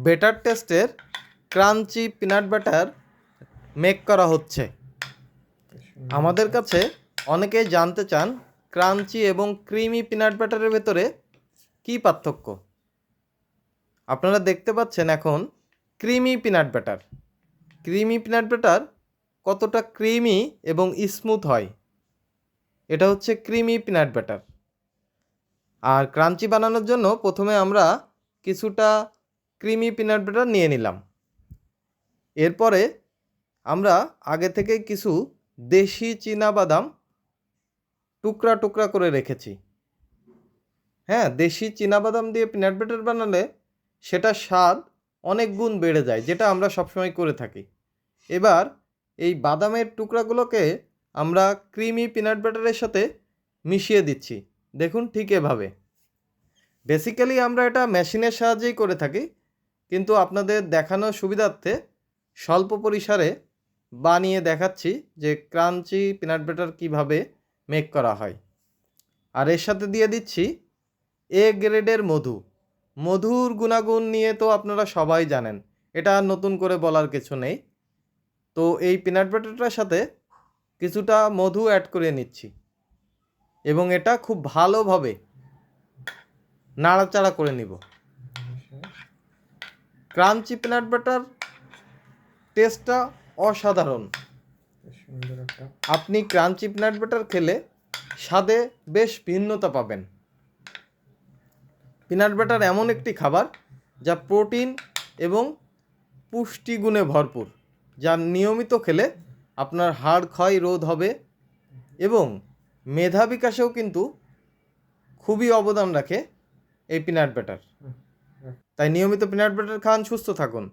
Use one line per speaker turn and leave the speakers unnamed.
Better টেস্টের crunchy peanut butter make করা হচ্ছে। আমাদের কাছে অনেকেই জানতে চান ক্রাঞ্চি এবং ক্রিমি পিনাট বাটারের ভেতরে কী পার্থক্য। আপনারা দেখতে পাচ্ছেন এখন creamy peanut butter. Creamy peanut butter কতটা ক্রিমি এবং স্মুথ হয়, এটা হচ্ছে ক্রিমি পিনাট বাটার। আর ক্রাঞ্চি বানানোর জন্য প্রথমে আমরা কিছুটা ক্রিমি পিনাট বাটার নিয়ে নিলাম। এরপরে আমরা আগে থেকে কিছু দেশি চীনাবাদাম টুকরা টুকরা করে রেখেছি। হ্যাঁ, দেশি চীনাবাদাম দিয়ে পিনাট বাটার বানালে সেটা স্বাদ অনেক গুণ বেড়ে যায়, যেটা আমরা সবসময় করে থাকি। এবার এই বাদামের টুকরাগুলোকে আমরা ক্রিমি পিনাট বাটারের সাথে মিশিয়ে দিচ্ছি। দেখুন ঠিক এভাবে। বেসিক্যালি আমরা এটা মেশিনের সাহায্যেই করে থাকি, কিন্তু আপনাদের দেখানোর সুবিধার্থে স্বল্প পরিসরে বানিয়ে দেখাচ্ছি যে ক্রাঞ্চি পিনাট বাটার কীভাবে মেক করা হয়। আর এর সাথে দিয়ে দিচ্ছি এ গ্রেডের মধু। মধুর গুণাগুণ নিয়ে তো আপনারা সবাই জানেন, এটা আর নতুন করে বলার কিছু নেই। তো এই পিনাট বাটারটার সাথে কিছুটা মধু অ্যাড করে নিচ্ছি এবং এটা খুব ভালোভাবে নাড়াচাড়া করে নিব। ক্রাঞ্চি পিনাট বাটার টেস্টটা অসাধারণ। আপনি ক্রাঞ্চি পিনাট বাটার খেলে স্বাদে বেশ ভিন্নতা পাবেন। পিনাট বাটার এমন একটি খাবার যা প্রোটিন এবং পুষ্টিগুণে ভরপুর, যা নিয়মিত খেলে আপনার হাড় ক্ষয় রোধ হবে এবং মেধা বিকাশেও কিন্তু খুবই অবদান রাখে এই পিনাট বাটার। তাই নিয়মিত পিনাট বাটার খান, সুস্থ থাকুন।